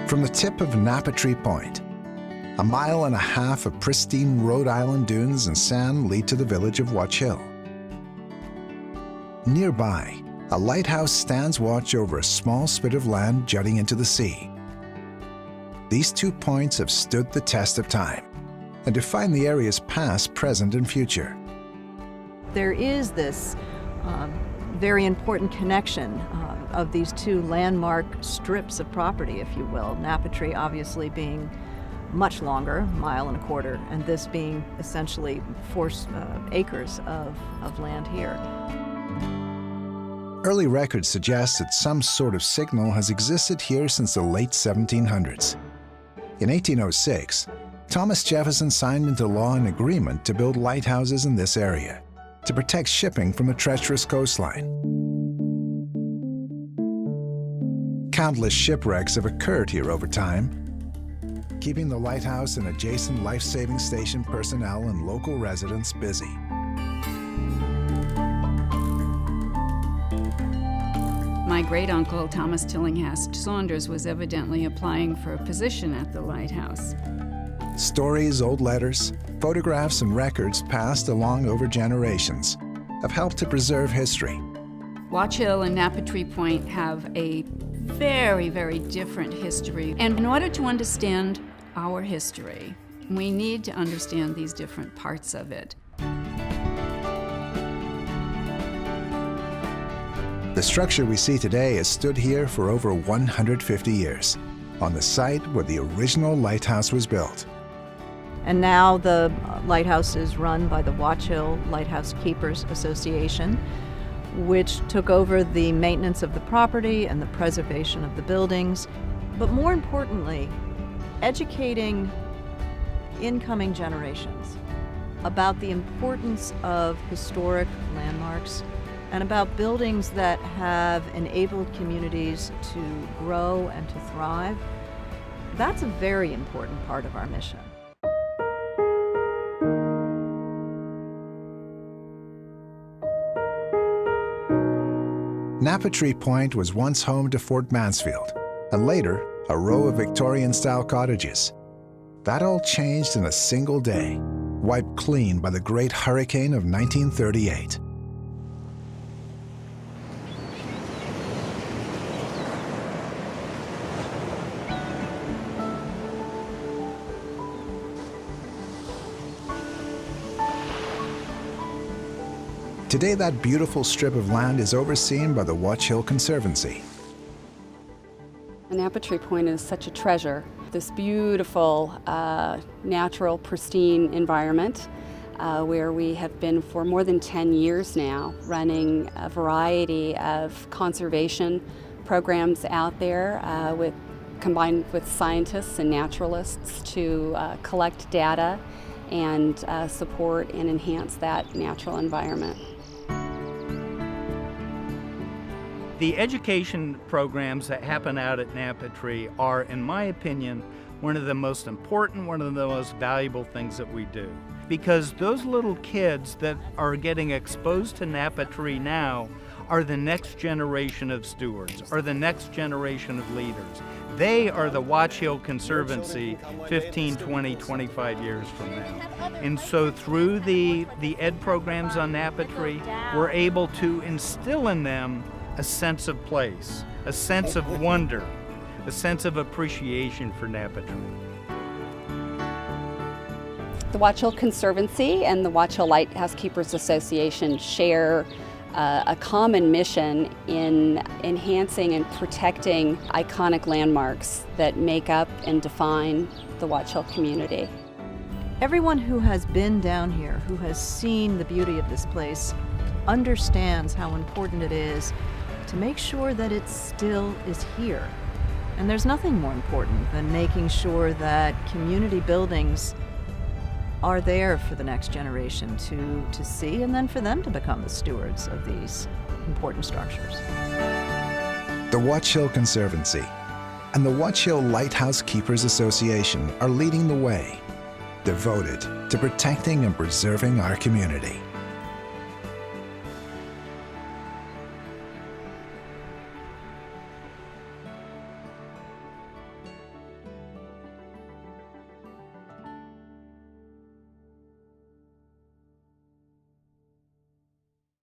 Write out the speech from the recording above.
From the tip of Napatree Point, a mile and a half of pristine Rhode Island dunes and sand lead to the village of Watch Hill. Nearby, a lighthouse stands watch over a small spit of land jutting into the sea. These 2 points have stood the test of time and define the area's past, present, and future. There is this very important connection of these 2 landmark strips of property, if you will. Napatree obviously being much longer, 1.25 miles, and this being essentially 4 acres of land here. Early records suggest that some sort of signal has existed here since the late 1700s. In 1806, Thomas Jefferson signed into law an agreement to build lighthouses in this area to protect shipping from a treacherous coastline. Countless shipwrecks have occurred here over time, keeping the lighthouse and adjacent life-saving station personnel and local residents busy. My great-uncle, Thomas Tillinghast Saunders, was evidently applying for a position at the lighthouse. Stories, old letters, photographs, and records passed along over generations have helped to preserve history. Watch Hill and Napatree Point have a very, very different history. And in order to understand our history, we need to understand these different parts of it. The structure we see today has stood here for over 150 years, on the site where the original lighthouse was built. And now the lighthouse is run by the Watch Hill Lighthouse Keepers Association, which took over the maintenance of the property and the preservation of the buildings, but more importantly, educating incoming generations about the importance of historic landmarks and about buildings that have enabled communities to grow and to thrive. That's a very important part of our mission. Napatree Point was once home to Fort Mansfield, and later a row of Victorian-style cottages. That all changed in a single day, wiped clean by the Great Hurricane of 1938. Today, that beautiful strip of land is overseen by the Watch Hill Conservancy. Napatree Point is such a treasure. This beautiful, natural, pristine environment where we have been for more than 10 years now, running a variety of conservation programs out there combined with scientists and naturalists to collect data and support and enhance that natural environment. The education programs that happen out at Napatree are, in my opinion, one of the most important, one of the most valuable things that we do. Because those little kids that are getting exposed to Napatree now are the next generation of stewards, are the next generation of leaders. They are the Watch Hill Conservancy 15, 20, 25 years from now. And so through the ed programs on Napatree, we're able to instill in them a sense of place, a sense of wonder, a sense of appreciation for Napatree. The Watch Hill Conservancy and the Watch Hill Lighthouse Keepers Association share a common mission in enhancing and protecting iconic landmarks that make up and define the Watch Hill community. Everyone who has been down here, who has seen the beauty of this place, understands how important it is to make sure that it still is here. And there's nothing more important than making sure that community buildings are there for the next generation to see, and then for them to become the stewards of these important structures. The Watch Hill Conservancy and the Watch Hill Lighthouse Keepers Association are leading the way, devoted to protecting and preserving our community.